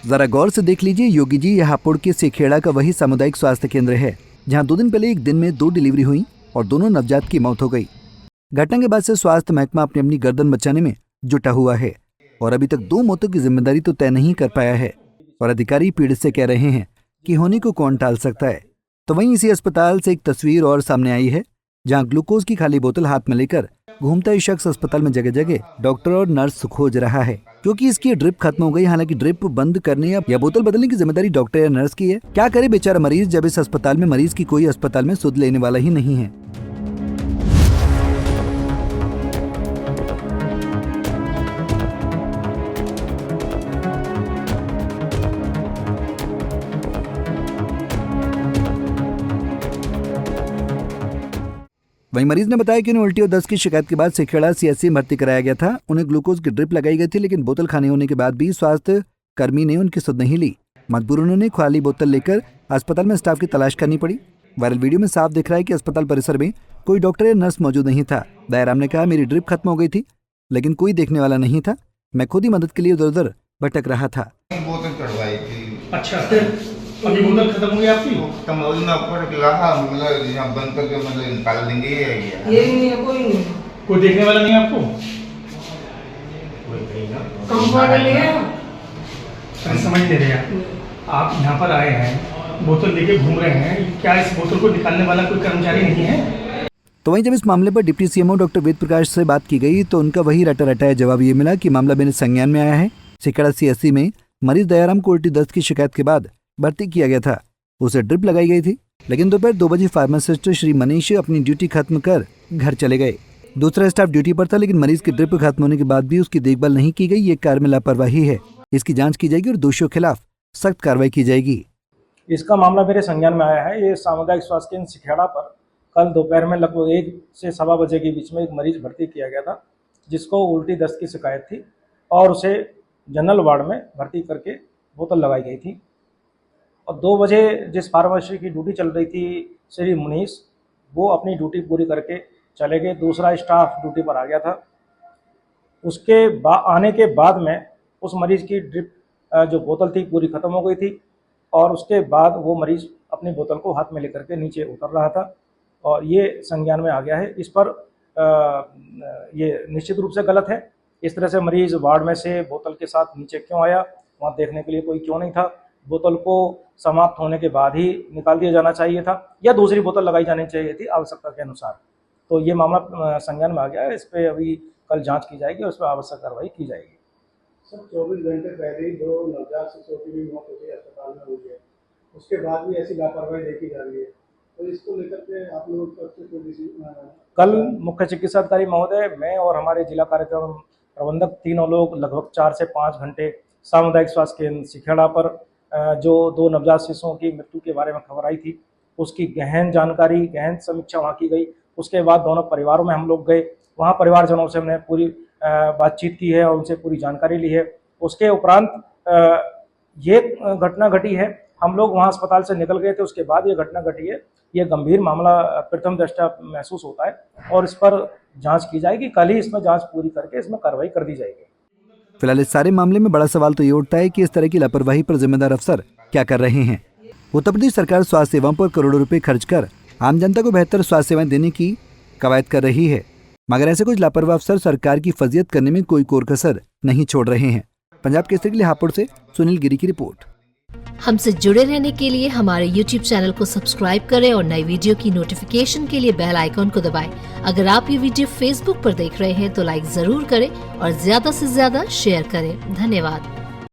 जरा गौर से देख लीजिए योगी जी, यह हापुड़ के सेखेड़ा का वही सामुदायिक स्वास्थ्य केंद्र है जहां 2 दिन पहले एक दिन में 2 डिलीवरी हुई और दोनों नवजात की मौत हो गई। घटना के बाद से स्वास्थ्य महकमा अपनी अपनी गर्दन बचाने में जुटा हुआ है और अभी तक 2 मौतों की जिम्मेदारी तो तय नहीं कर पाया है और अधिकारी पीड़ित से कह रहे हैं कि होने को कौन टाल सकता है। तो वहीं इसी अस्पताल से एक तस्वीर और सामने आई है जहां ग्लूकोज की खाली बोतल हाथ में लेकर घूमता ही शख्स अस्पताल में जगह जगह डॉक्टर और नर्स खोज रहा है क्योंकि इसकी ड्रिप खत्म हो गई। हालांकि ड्रिप बंद करने या बोतल बदलने की जिम्मेदारी डॉक्टर या नर्स की है। क्या करे बेचारा मरीज जब इस अस्पताल में मरीज की कोई अस्पताल में सुध लेने वाला ही नहीं है। वहीं मरीज ने बताया कि उन्हें उल्टी और दस्त की शिकायत के बाद सेखेड़ा सीएचसी में भर्ती कराया गया था। उन्हें ग्लूकोज की ड्रिप लगाई गई थी लेकिन बोतल खाने होने के बाद भी स्वास्थ्य कर्मी ने उनकी सुध नहीं ली। मजबूर उन्होंने खाली बोतल लेकर अस्पताल में स्टाफ की तलाश करनी पड़ी। वायरल वीडियो में साफ दिख रहा है कि अस्पताल परिसर में कोई डॉक्टर या नर्स मौजूद नहीं था। दयाराम ने कहा, मेरी ड्रिप खत्म हो गई थी लेकिन कोई देखने वाला नहीं था। मैं खुद ही मदद के लिए उधर उधर भटक रहा था। बोतल चढ़वाई थी। अच्छा, अभी बोतल खत्म हो गई आपकी? खत्म हो गई ना, ऊपर रहा मतलब यहाँ बंद करके मतलब निकाल देंगे। ये नहीं है, कोई नहीं, कोई देखने वाला नहीं है आपको? कंपाउंडर नहीं है। अरे समझ नहीं रहे आप यहाँ पर आए हैं, बोतल लेके घूम रहे हैं, क्या इस बोतल को निकालने वाला कोई कर्मचारी नहीं है? तो वहीं जब इस मामले पर deputy CMO doctor Ved Prakash से बात की गई तो उनका वही रटा रटाया जवाब ये मिला कि मामला मेरे संज्ञान में आया है। सेखेड़ा सीएचसी में मरीज दयाराम को उल्टी दस्त की शिकायत के बाद भर्ती किया गया था। उसे ड्रिप लगाई गई थी लेकिन दोपहर 2 बजे फार्मासिस्ट श्री मनीष अपनी ड्यूटी खत्म कर घर चले गए। दूसरा स्टाफ ड्यूटी पर था लेकिन मरीज की ड्रिप खत्म होने के बाद भी उसकी देखभाल नहीं की गई। ये कार्य में लापरवाही है, इसकी जांच की जाएगी और दोषियों के खिलाफ सख्त कार्रवाई की जाएगी। इसका मामला मेरे संज्ञान में आया है। ये सामुदायिक स्वास्थ्य केंद्र सेखेड़ा पर कल दोपहर में लगभग 1 से सवा बजे के बीच में एक मरीज भर्ती किया गया था जिसको उल्टी दस्त की शिकायत थी और उसे जनरल वार्ड में भर्ती करके बोतल लगाई गई थी। और 2 बजे जिस फार्मेसी की ड्यूटी चल रही थी श्री मुनीष, वो अपनी ड्यूटी पूरी करके चले गए। दूसरा स्टाफ ड्यूटी पर आ गया था। उसके आने के बाद में उस मरीज़ की ड्रिप जो बोतल थी पूरी ख़त्म हो गई थी और उसके बाद वो मरीज़ अपनी बोतल को हाथ में लेकर के नीचे उतर रहा था और ये संज्ञान में आ गया है। इस पर ये निश्चित रूप से गलत है। इस तरह से मरीज़ वार्ड में से बोतल के साथ नीचे क्यों आया, वहाँ देखने के लिए कोई क्यों नहीं था? बोतल को समाप्त होने के बाद ही निकाल दिया जाना चाहिए था या दूसरी बोतल लगाई जानी चाहिए थी आवश्यकता के अनुसार। तो ये मामला संज्ञान में आ गया है। इस पर अभी कल जांच की जाएगी और इस पर आवश्यक कार्रवाई की जाएगी। सर, 24 घंटे पहले ही 2 नवजात शिशुओं की भी मौत हुई अस्पताल में हुई है, उसके बाद भी ऐसी लापरवाही देखी जा रही है, तो इसको लेकर के आप लोग कल मुख्य चिकित्सा अधिकारी महोदय, मैं और हमारे जिला कार्यक्रम प्रबंधक तीनों लोग लगभग 4 से 5 घंटे सामुदायिक स्वास्थ्य केंद्र सेखेड़ा पर जो 2 नवजात शिशुओं की मृत्यु के बारे में खबर आई थी उसकी गहन जानकारी, गहन समीक्षा वहाँ की गई। उसके बाद दोनों परिवारों में हम लोग गए, वहाँ परिवारजनों से हमने पूरी बातचीत की है और उनसे पूरी जानकारी ली है। उसके उपरांत ये घटना घटी है। हम लोग वहाँ अस्पताल से निकल गए थे, उसके बाद ये घटना घटी है। ये गंभीर मामला प्रथम दृष्टया महसूस होता है और इस पर जांच की जाएगी। कल ही इसमें जांच पूरी करके इसमें कार्रवाई कर दी जाएगी। फिलहाल इस सारे मामले में बड़ा सवाल तो ये उठता है कि इस तरह की लापरवाही पर जिम्मेदार अफसर क्या कर रहे हैं। उत्तर प्रदेश सरकार स्वास्थ्य सेवाओं पर करोड़ों रुपए खर्च कर आम जनता को बेहतर स्वास्थ्य सेवाएं देने की कवायद कर रही है, मगर ऐसे कुछ लापरवाह अफसर सरकार की फजीयत करने में कोई कोर कसर नहीं छोड़ रहे हैं। पंजाब केसरी के लिए हापुड़ से सुनील गिरी की रिपोर्ट। हमसे जुड़े रहने के लिए हमारे YouTube चैनल को सब्सक्राइब करें और नई वीडियो की नोटिफिकेशन के लिए बेल आइकॉन को दबाएं। अगर आप ये वीडियो Facebook पर देख रहे हैं तो लाइक जरूर करें और ज्यादा से ज्यादा शेयर करें। धन्यवाद।